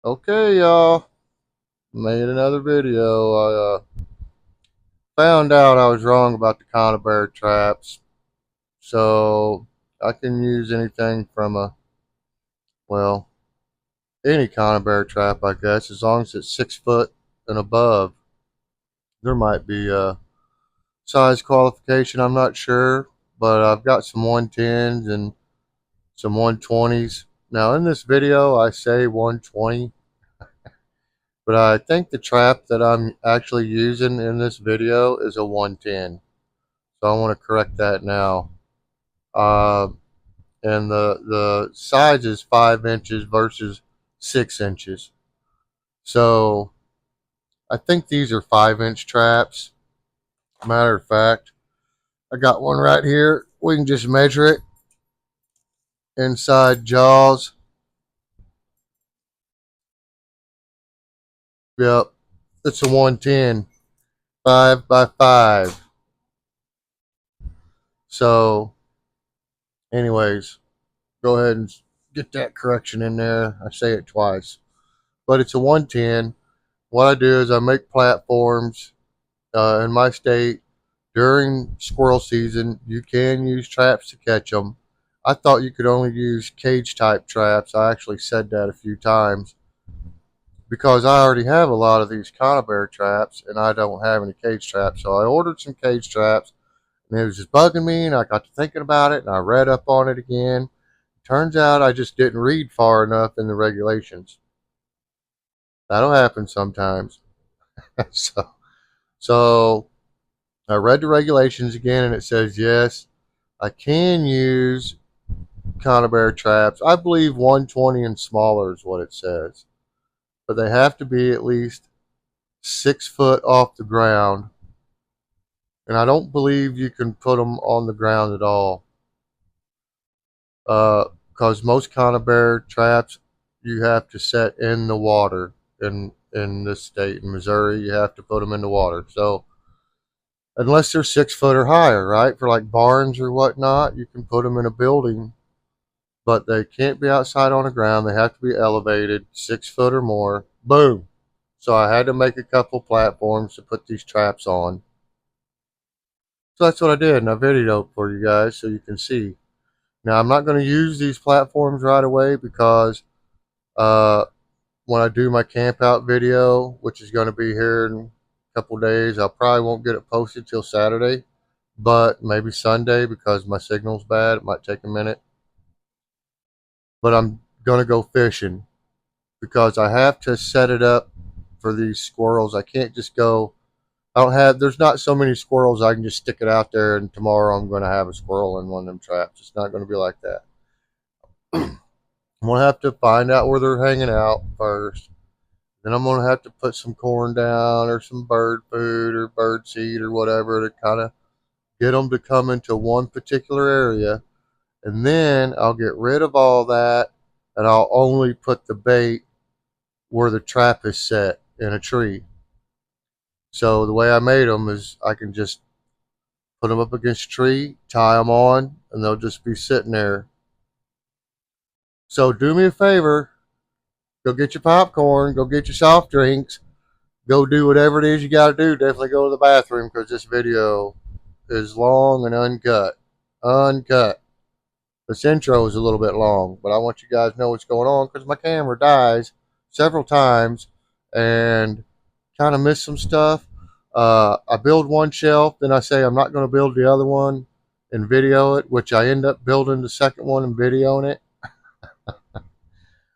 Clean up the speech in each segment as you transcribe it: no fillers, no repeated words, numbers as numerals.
Okay, y'all, made another video. I found out I was wrong about the conibear traps, so I can use anything from well, any conibear trap, I guess, as long as it's 6 foot and above. There might be a size qualification, I'm not sure, but I've got some 110s and some 120s. Now, in this video, I say 120. But I think the trap that I'm actually using in this video is a 110. So I want to correct that now. Uh, and the size is 5 inches versus 6 inches. So I think these are 5 inch traps. Matter of fact, I got one right here. We can just measure it inside jaws. Yep, it's a 110, 5 by 5. So, anyways, go ahead and get that correction in there. I say it twice, but it's a 110. What I do is I make platforms in my state during squirrel season. You can use traps to catch them. I thought you could only use cage type traps. I actually said that a few times because I already have a lot of these conibear traps and I don't have any cage traps. So I ordered some cage traps and it was just bugging me, and I got to thinking about it and I read up on it again. Turns out I just didn't read far enough in the regulations. That'll happen sometimes. so, so I read the regulations again, and it says yes, I can use conibear traps. I believe 120 and smaller is what it says, but they have to be at least 6 foot off the ground, and I don't believe you can put them on the ground at all. Because most conibear traps you have to set in the water. In this state, in Missouri, you have to put them in the water. So unless they're 6 foot or higher, right? For like barns or whatnot, you can put them in a building, but they can't be outside on the ground. They have to be elevated 6 foot or more. Boom. So I had to make a couple platforms to put these traps on. So that's what I did, and I videoed for you guys so you can see. Now I'm not going to use these platforms right away because uh, when I do my camp out video, which is going to be here in a couple days, I probably won't get it posted till Saturday, but maybe Sunday because my signal's bad. It might take a minute. But I'm going to go fishing because I have to set it up for these squirrels. I can't just go. I don't have, there's not so many squirrels I can just stick it out there and tomorrow I'm going to have a squirrel in one of them traps. It's not going to be like that. I'm going to have to find out where they're hanging out first. Then I'm going to have to put some corn down or some bird food or bird seed or whatever to kind of get them to come into one particular area. And then I'll get rid of all that and I'll only put the bait where the trap is set in a tree. So the way I made them is I can just put them up against a tree, tie them on, and they'll just be sitting there. So do me a favor, go get your popcorn, go get your soft drinks, go do whatever it is you got to do. Definitely go to the bathroom because this video is long and uncut. Uncut. This intro is a little bit long, but I want you guys to know what's going on because my camera dies several times and kind of miss some stuff. I build one shelf, then I say I'm not going to build the other one and video it, which I end up building the second one and videoing it,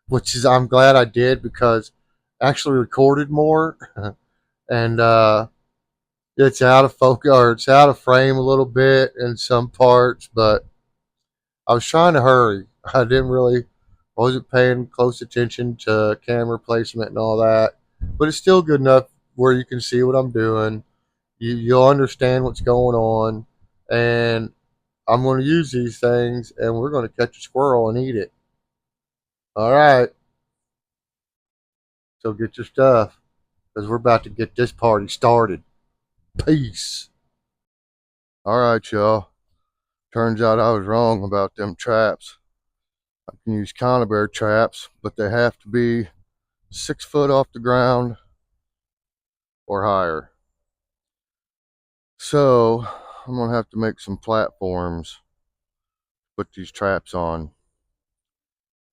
which is I'm glad I did because I actually recorded more and it's out of focus or it's out of frame a little bit in some parts, but I was trying to hurry. I didn't really, wasn't paying close attention to camera placement and all that, but it's still good enough where you can see what I'm doing. You'll understand what's going on, and I'm going to use these things, and we're going to catch a squirrel and eat it. All right, so get your stuff because we're about to get this party started. Peace. All right, y'all. Turns out I was wrong about them traps. I can use conibear traps, but they have to be 6 foot off the ground or higher. So I'm gonna have to make some platforms, put these traps on,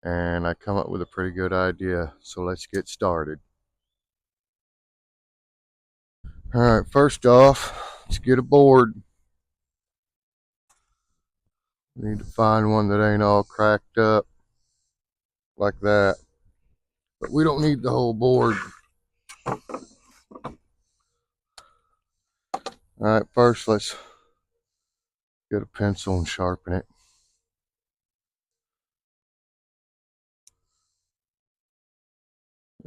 and I come up with a pretty good idea. So let's get started. All right, first off, let's get a board. We need to find one that ain't all cracked up like that. But we don't need the whole board. All right, first let's get a pencil and sharpen it.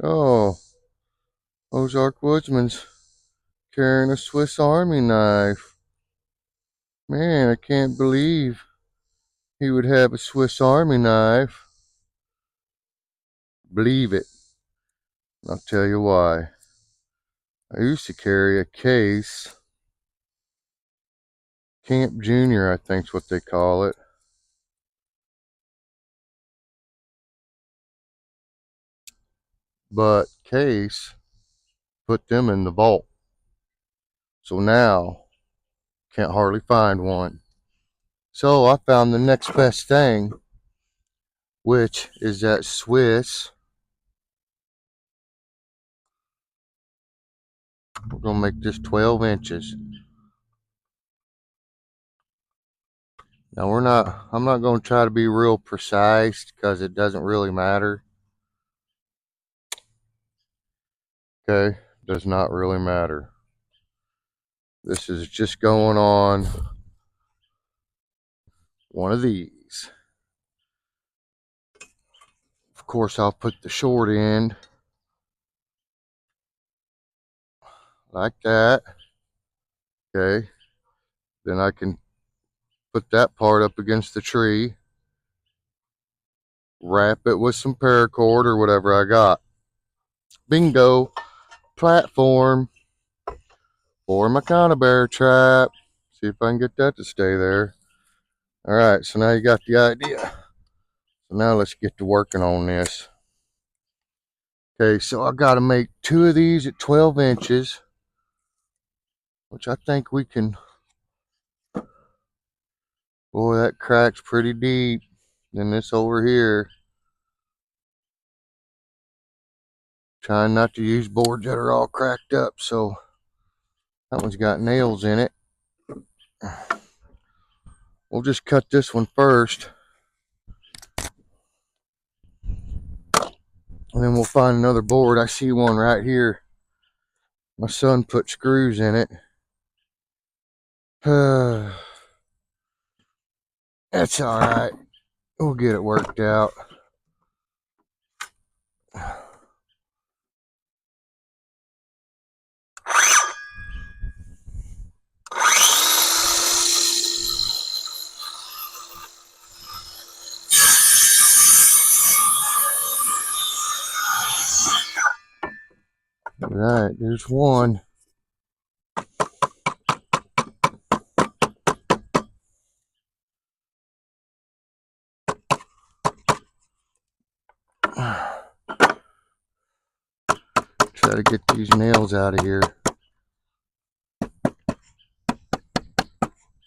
Oh, Ozark Woodsman's carrying a Swiss Army knife. Man, I can't believe he would have a Swiss Army knife. Believe it. I'll tell you why. I used to carry a case. Camp Junior, I think's what they call it. But Case put them in the vault. So now, can't hardly find one. So I found the next best thing, which is that Swiss. We're gonna make this 12 inches. Now I'm not gonna try to be real precise because it doesn't really matter. Okay, does not really matter. This is just going on one of these. Of course, I'll put the short end like that. Okay, then I can put that part up against the tree, wrap it with some paracord or whatever I got. Bingo, platform for my conibear trap. See if I can get that to stay there. All right, so now you got the idea. So now let's get to working on this. Okay, so I got to make 2 of these at 12 inches, which I think we can. Boy, that crack's pretty deep. Then this over here. Trying not to use boards that are all cracked up, so that one's got nails in it. We'll just cut this one first. And then we'll find another board. I see one right here. My son put screws in it. That's all right. We'll get it worked out. All right, there's one. Try to get these nails out of here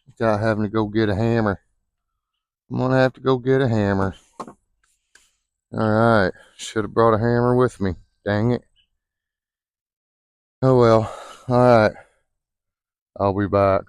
without having to go get a hammer. I'm gonna have to go get a hammer. All right, should have brought a hammer with me. Dang it. Oh well. All right, I'll be back.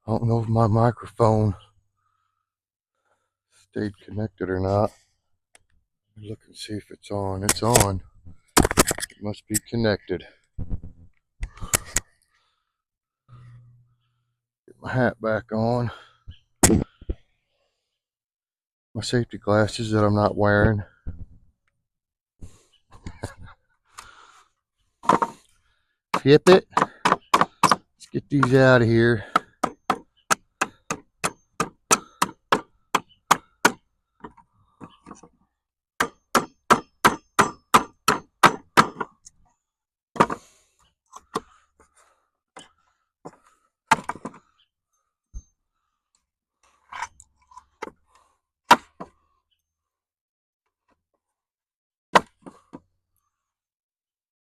I don't know if my microphone stayed connected or not. Look and see if it's on. It's on. It must be connected. my hat back on. My safety glasses that I'm not wearing. Tip it. Let's get these out of here.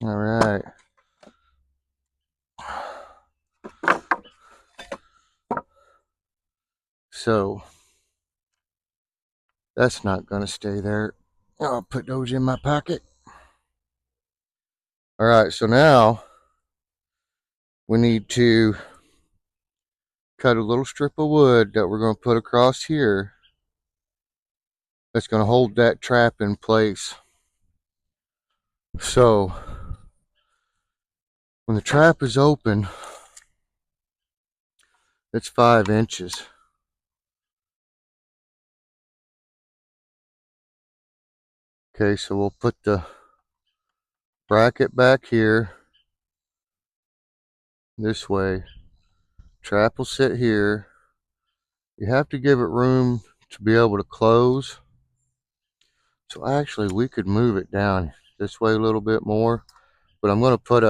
All right. So that's not going to stay there. I'll put those in my pocket. All right. So now we need to cut a little strip of wood that we're going to put across here. That's going to hold that trap in place. So when the trap is open, it's 5 inches. Okay, so we'll put the bracket back here this way. Trap will sit here. You have to give it room to be able to close. So actually we could move it down this way a little bit more, but I'm going to put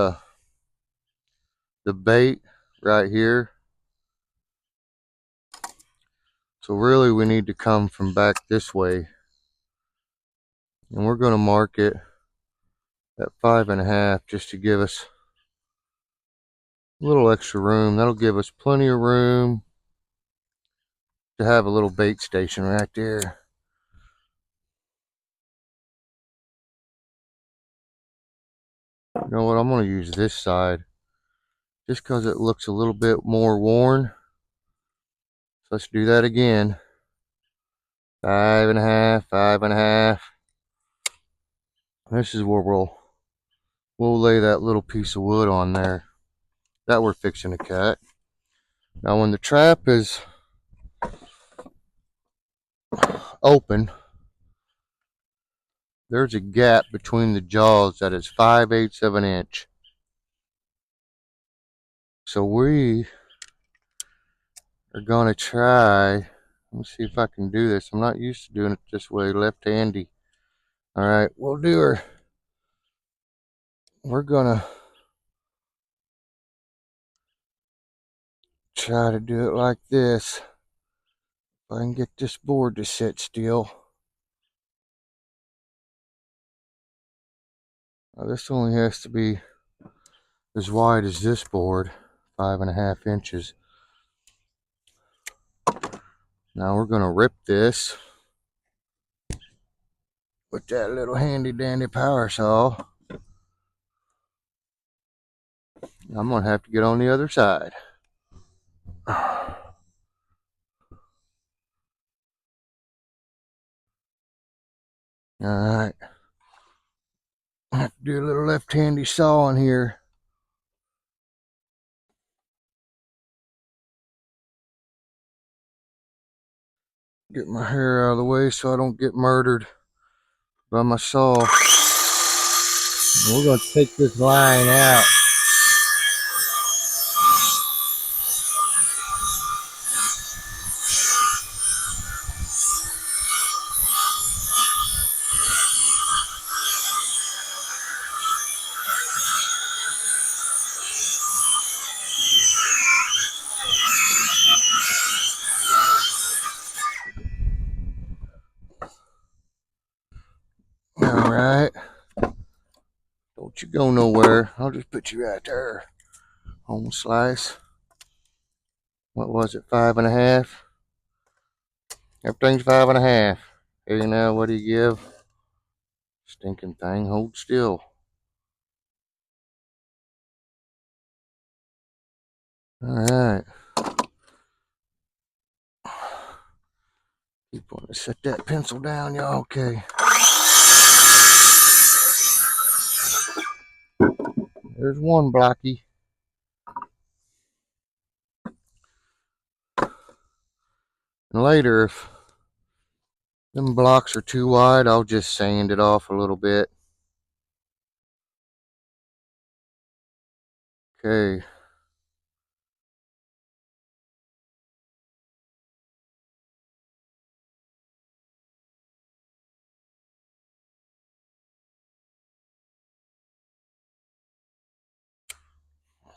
the bait right here. So really we need to come from back this way, and we're going to mark it at 5.5 just to give us a little extra room. That'll give us plenty of room to have a little bait station right there. You know what, I'm going to use this side just because it looks a little bit more worn. So let's do that again. 5.5, 5.5. This is where we'll lay that little piece of wood on there that we're fixing to cut. Now when the trap is open, there's a gap between the jaws that is 5/8 of an inch. So we are going to try, let me see if I can do this. I'm not used to doing it this way, left-handy. All right, we'll do her. We're going to try to do it like this. If I can get this board to sit still. Now this only has to be as wide as this board, 5.5 inches. Now we're going to rip this with that little handy dandy power saw. I'm going to have to get on the other side. All right. I have to do a little left-handy sawing here. Get my hair out of the way so I don't get murdered by my saw. We're going to take this line out. All right. Don't you go nowhere. I'll just put you right there. Home slice. What was it, 5.5? Everything's 5.5. Hey, now, what do you give? Stinking thing, hold still. All right. Keep wanting to set that pencil down, y'all. Okay. There's one blocky. And later, if them blocks are too wide, I'll just sand it off a little bit. Okay.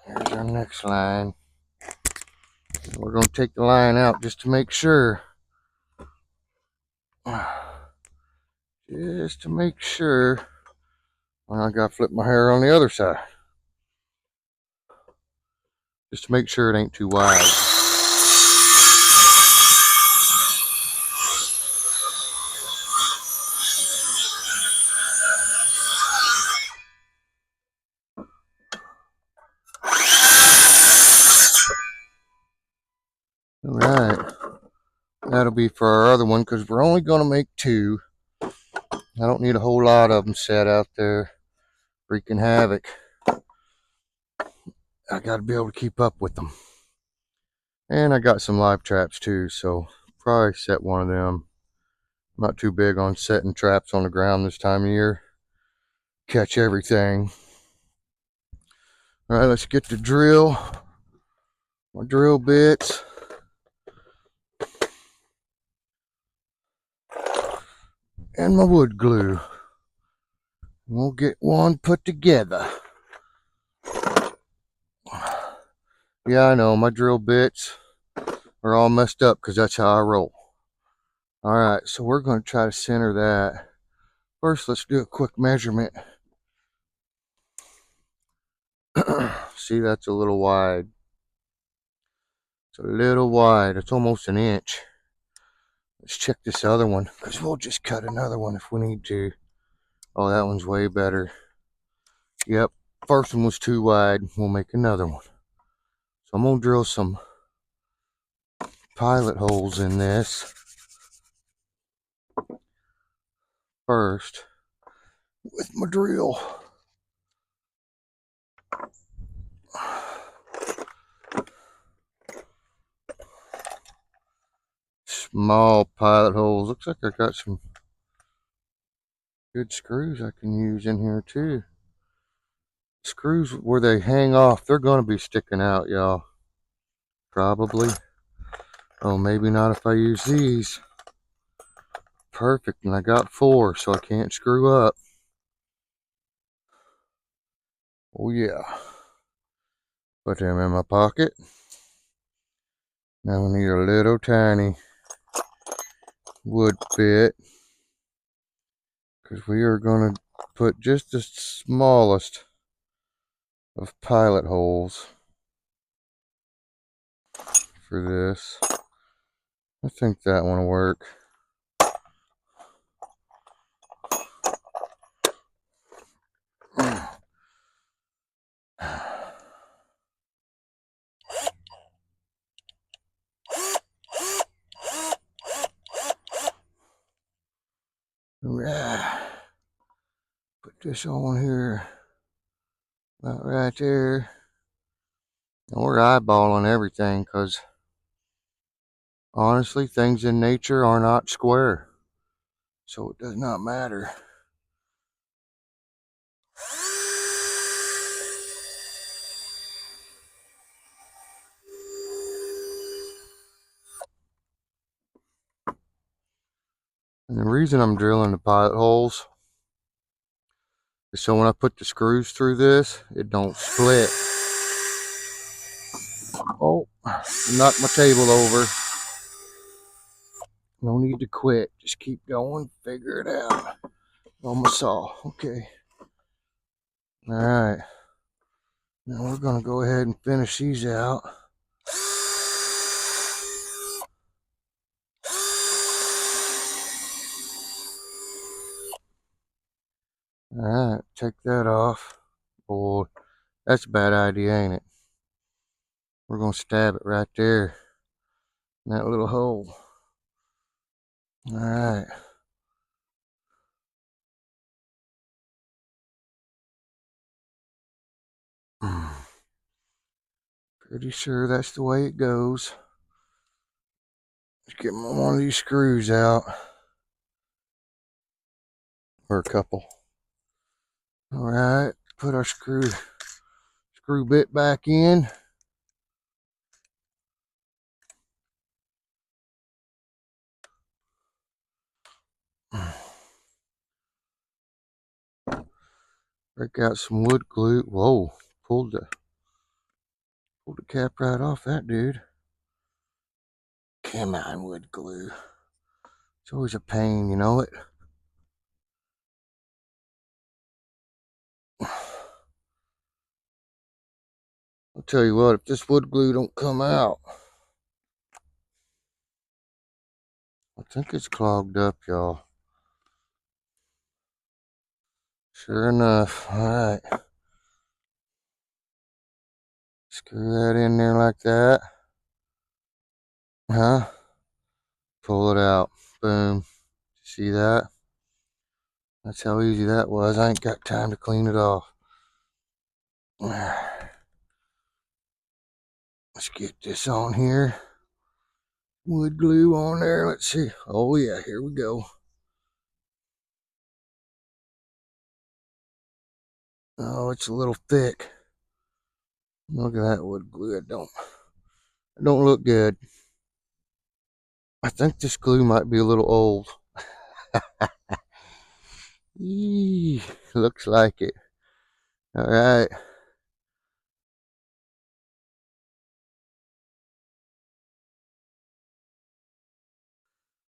Here's our next line. We're going to take the line out just to make sure. Just to make sure. Well, I got to flip my hair on the other side. Just to make sure it ain't too wide. Alright. That'll be for our other one because we're only going to make 2. I don't need a whole lot of them set out there wreaking havoc. I got to be able to keep up with them. And I got some live traps too, so probably set one of them. I'm not too big on setting traps on the ground this time of year. Catch everything. Alright, let's get the drill. My drill bits. And my wood glue. We'll get one put together. Yeah, I know, my drill bits are all messed up because that's how I roll. Alright, so we're going to try to center that. First, let's do a quick measurement. See, that's a little wide. It's a little wide. It's almost an inch. Let's check this other one because we'll just cut another one if we need to. Oh, that one's way better. Yep, first one was too wide. We'll make another one. So I'm going to drill some pilot holes in this first with my drill. Small pilot holes. Looks like I got some good screws I can use in here too. Screws where they hang off, they're going to be sticking out, y'all. Probably. Oh, maybe not if I use these. Perfect, and I got 4, so I can't screw up. Oh yeah. Put them in my pocket. Now we need a little tiny wood bit, because we are going to put just the smallest of pilot holes for this. I think that one will work. Right. Put this on here, about right there. And we're eyeballing everything because honestly, things in nature are not square, so it does not matter. And the reason I'm drilling the pilot holes is so when I put the screws through this, it don't split. Oh, knocked my table over. No need to quit. Just keep going. Figure it out. On my saw. Okay. Alright. Now we're going to go ahead and finish these out. Alright, take that off. Boy, that's a bad idea, ain't it? We're going to stab it right there in that little hole. Alright. Pretty sure that's the way it goes. Let's get one of these screws out. Or a couple. Alright, put our screw bit back in. Break out some wood glue. Whoa, pulled the cap right off that dude. Come on, wood glue. It's always a pain, you know it. I'll tell you what, if this wood glue don't come out, I think it's clogged up, y'all. Sure enough. Alright. Screw that in there like that. Huh? Pull it out. Boom. See that? That's how easy that was. I ain't got time to clean it off. Let's get this on here. Wood glue on there. Let's see. Oh yeah, here we go. Oh, it's a little thick. Look at that wood glue. It don't look good. I think this glue might be a little old. Eee, looks like it. Alright.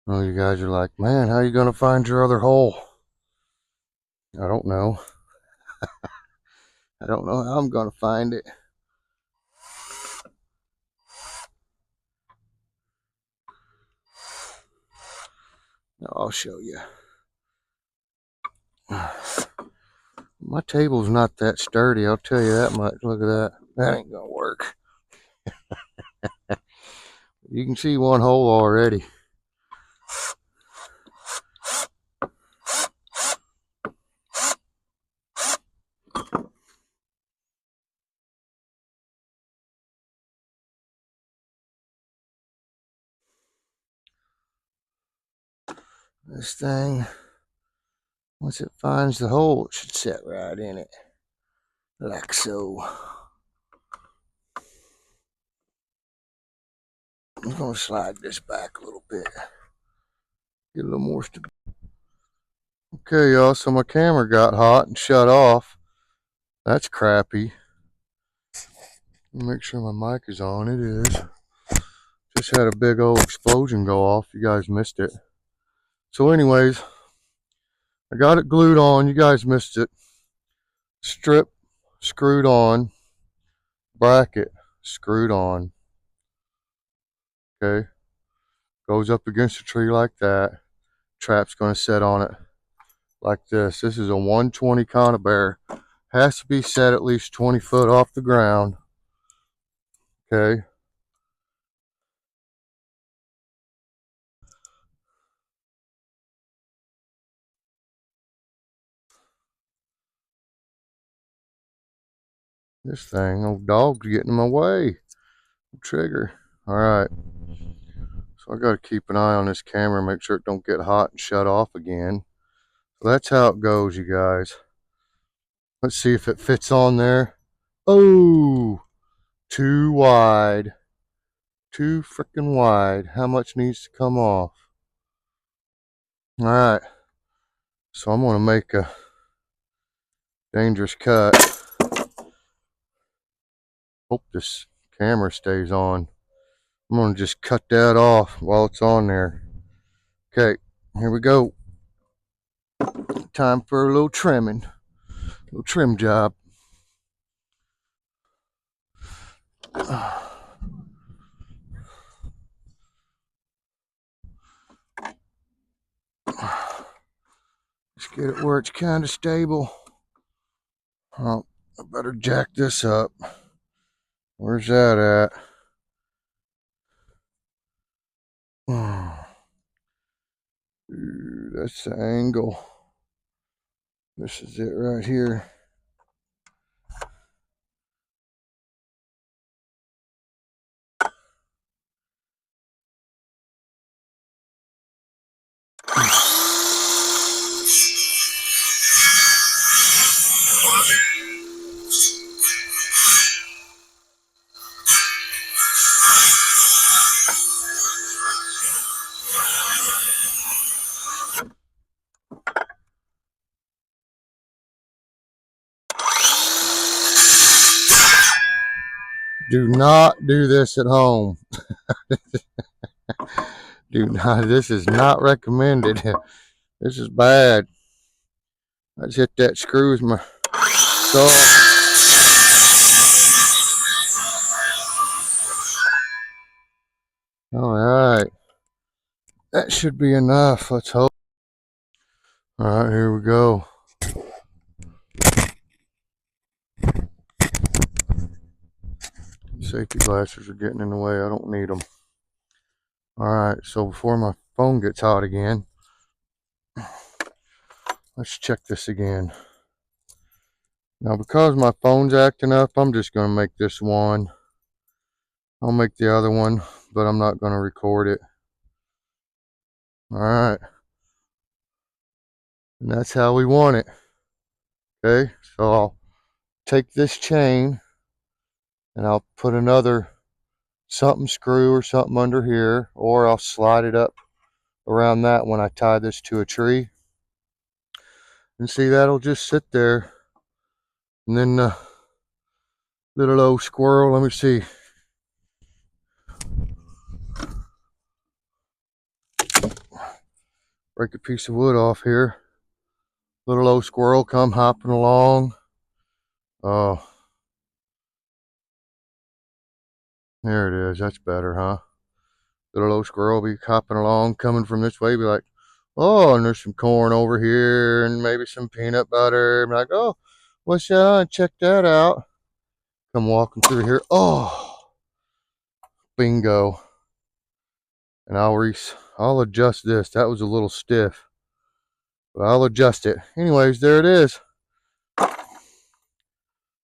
Oh, you guys are like, man, how are you going to find your other hole? I don't know. I don't know how I'm going to find it. I'll show you. My table's not that sturdy, I'll tell you that much. Look at that. That ain't going to work. You can see one hole already. This thing, once it finds the hole, it should set right in it. Like so. I'm going to slide this back a little bit. Get a little more stability. Okay, y'all, so my camera got hot and shut off. That's crappy. Make sure my mic is on. It is. Just had a big old explosion go off. You guys missed it. So anyways, I got it glued on. You guys missed it. Strip screwed on. Bracket screwed on. Okay. Goes up against the tree like that. Trap's going to set on it like this. This is a 120 conibear. Has to be set at least 20 foot off the ground. Okay. This thing, old dog's getting in my way. Trigger. All right. So I got to keep an eye on this camera, make sure it don't get hot and shut off again. So that's how it goes, you guys. Let's see if it fits on there. Oh, too wide. Too freaking wide. How much needs to come off? All right. So I'm going to make a dangerous cut. Hope this camera stays on. I'm going to just cut that off while it's on there. Okay, here we go. Time for a little trimming. A little trim job. Let's get it where it's kind of stable. Oh, I better jack this up. Where's that at? Ooh, that's the angle. This is it right here. Do not do this at home. Do not. This is not recommended. This is bad. I just hit that screw with my saw. All right. That should be enough. Let's hope. All right, here we go. Safety glasses are getting in the way. I don't need them. All right, so before my phone gets hot again, let's check this again. Now, because my phone's acting up, I'm just going to make this one. I'll make the other one, but I'm not going to record it. All right. And that's how we want it. Okay, so I'll take this chain and I'll put another something screw or something under here, or I'll slide it up around that when I tie this to a tree. And see, that'll just sit there. And then the little old squirrel, let me see. Break a piece of wood off here. Little old squirrel come hopping along. Oh, there it is. That's better, huh? Little old squirrel be hopping along, coming from this way, be like, oh, and there's some corn over here, and maybe some peanut butter. I'm like, oh, what's that? Check that out. Come walking through here. Oh, bingo. And I'll adjust this. That was a little stiff, but I'll adjust it. Anyways, there it is.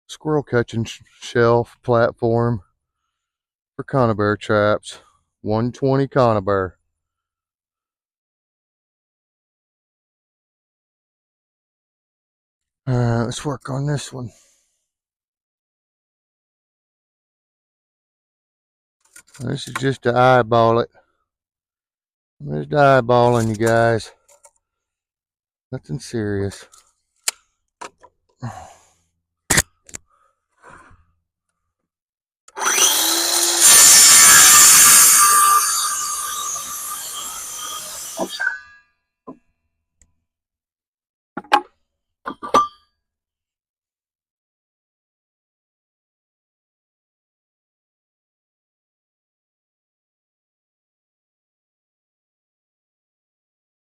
Squirrel catching shelf platform for conibear traps. 120 conibear. All right, let's work on this one. This is just to eyeball it. I'm just eyeballing you guys. Nothing serious.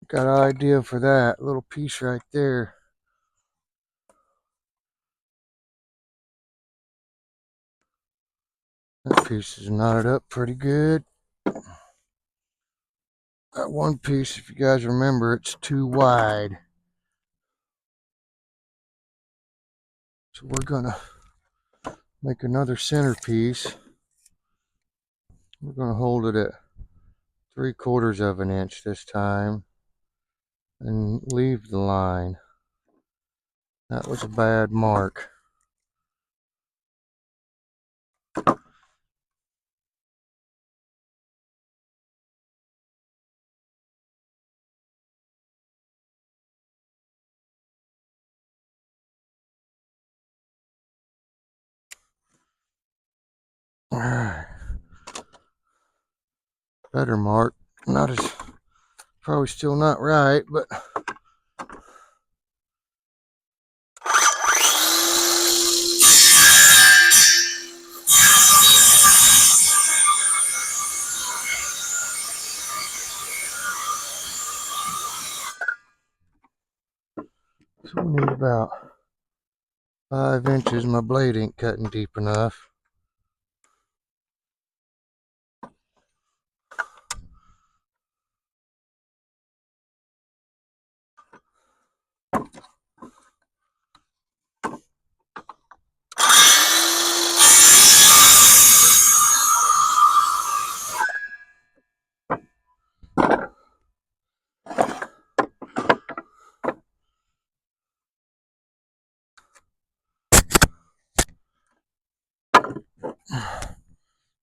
Got an idea for that little piece right there. That piece is knotted up pretty good. That one piece, if you guys remember, it's too wide. So we're gonna make another centerpiece. We're gonna hold it at 3/4 of an inch this time and leave the line. That was a bad mark. Alright. Better mark. Not as, probably still not right, but so we need about 5 inches. My blade ain't cutting deep enough.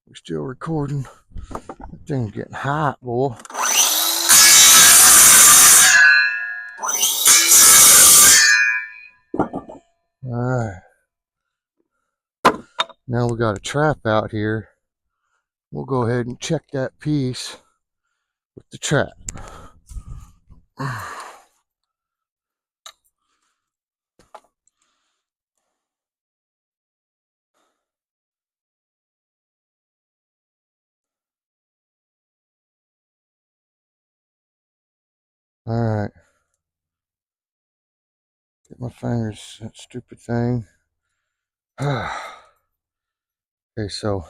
We're still recording. That thing's getting hot, boy. Alright. Now we got a trap out here. We'll go ahead and check that piece with the trap. Alright. Get my fingers, that stupid thing. Okay, so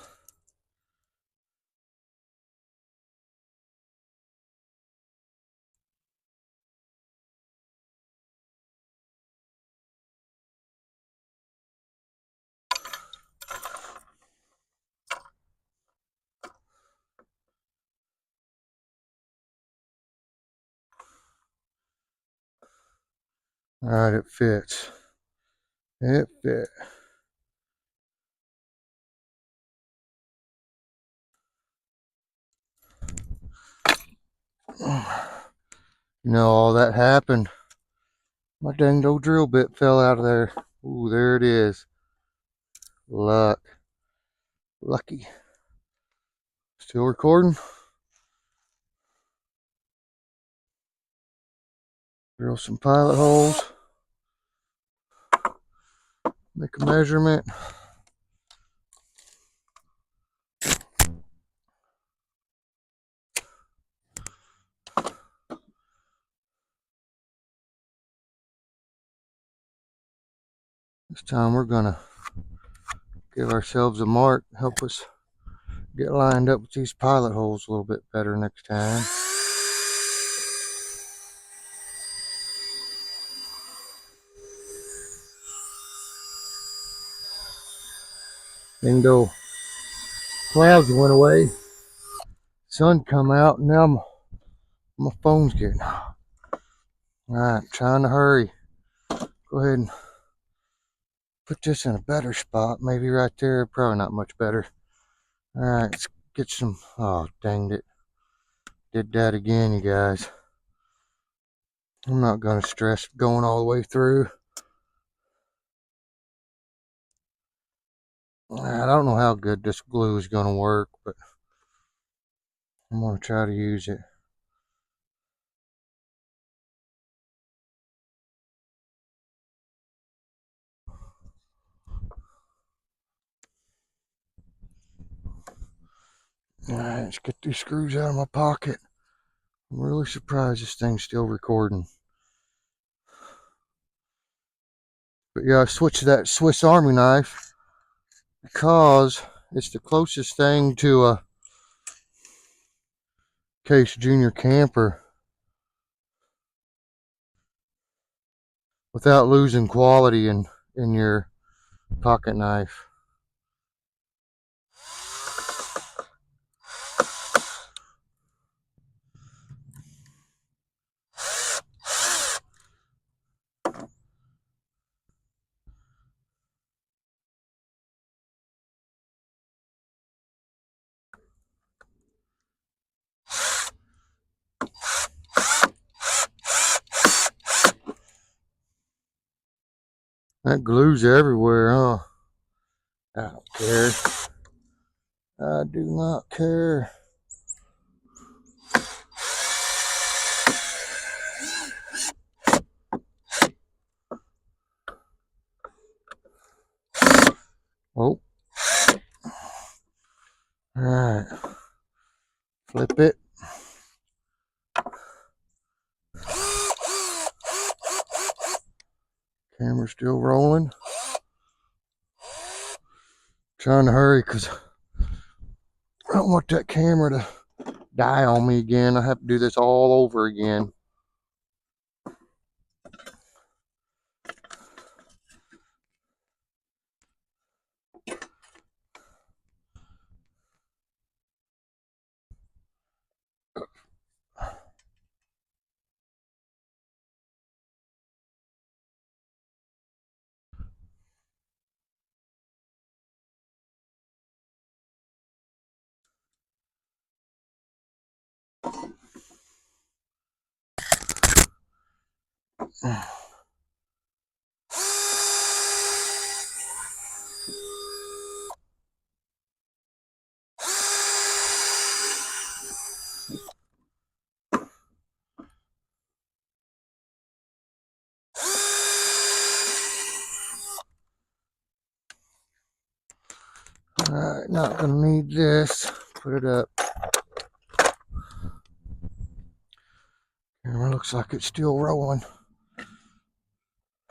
alright, it fits. It fit. You know, all that happened. My dang old drill bit fell out of there. Ooh, there it is. Luck. Lucky. Still recording? Drill some pilot holes. Make a measurement. This time we're gonna give ourselves a mark, help us get lined up with these pilot holes a little bit better next time. Bingo. Clouds went away. Sun come out, and now my phone's getting. Alright, trying to hurry. Go ahead and put this in a better spot. Maybe right there. Probably not much better. Alright, let's get some. Oh, dang it. Did that again, you guys. I'm not going to stress going all the way through. I don't know how good this glue is going to work, but I'm going to try to use it. Alright, let's get these screws out of my pocket. I'm really surprised this thing's still recording. But yeah, I switched to that Swiss Army knife because it's the closest thing to a Case Junior camper without losing quality in your pocket knife. That glue's everywhere, huh? I don't care. I do not care. Oh. Alright. Flip it. Camera's still rolling. Trying to hurry because I don't want that camera to die on me again. I have to do this all over again. Alright, not gonna need this. Put it up. Camera looks like it's still rolling.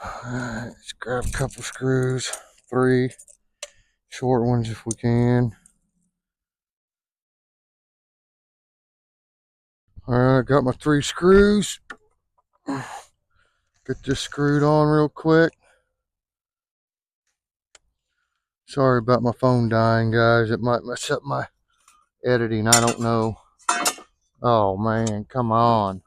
Alright, let's grab a couple screws. 3 short ones if we can. Alright, got my 3 screws. Get this screwed on real quick. Sorry about my phone dying, guys. It might mess up my editing. I don't know. Oh, man. Come on.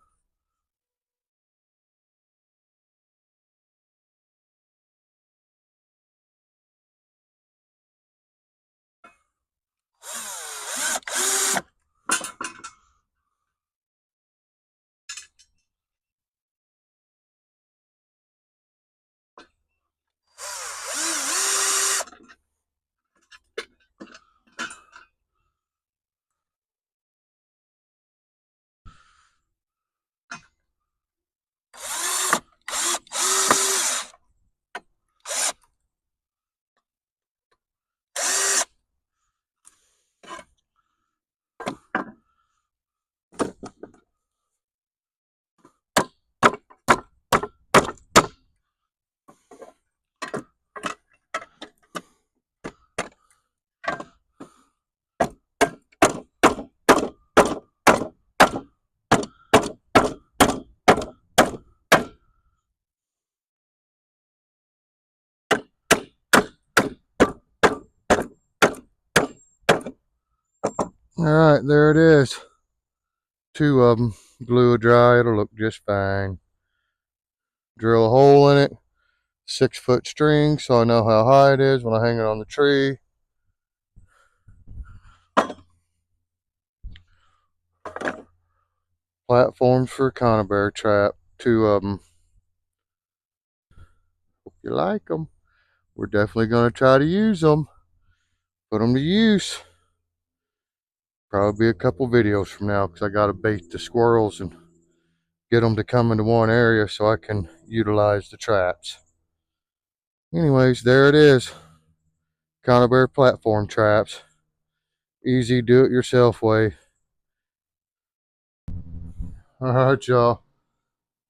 Alright, there it is. 2 of them. Glue it dry. It'll look just fine. Drill a hole in it. 6-foot string so I know how high it is when I hang it on the tree. Platforms for a conibear trap. 2 of them. Hope you like them. We're definitely going to try to use them. Put them to use. Probably be a couple videos from now because I got to bait the squirrels and get them to come into one area so I can utilize the traps. Anyways, there it is. Conibear platform traps. Easy do-it-yourself way. Alright, y'all.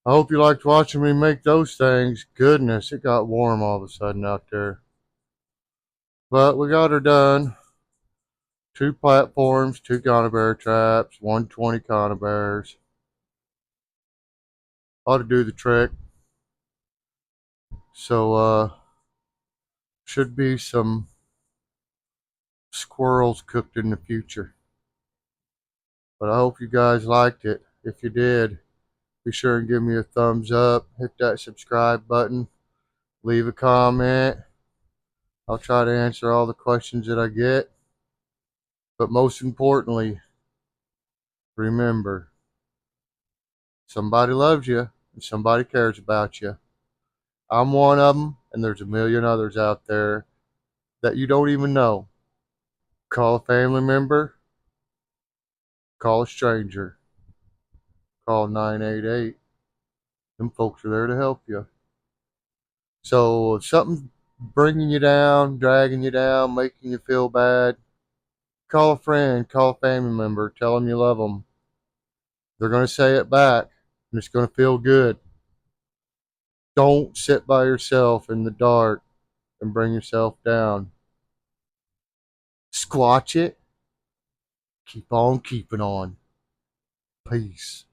I hope you liked watching me make those things. Goodness, it got warm all of a sudden out there. But we got her done. 2 platforms, 2 conibear traps, 120 conibears. Ought to do the trick. So, should be some squirrels cooked in the future. But I hope you guys liked it. If you did, be sure and give me a thumbs up. Hit that subscribe button. Leave a comment. I'll try to answer all the questions that I get. But most importantly, remember, somebody loves you and somebody cares about you. I'm one of them, and there's a million others out there that you don't even know. Call a family member, call a stranger, call 988. Them folks are there to help you. So if something's bringing you down, dragging you down, making you feel bad, call a friend, call a family member, tell them you love them. They're going to say it back, and it's going to feel good. Don't sit by yourself in the dark and bring yourself down. Squatch it. Keep on keeping on. Peace.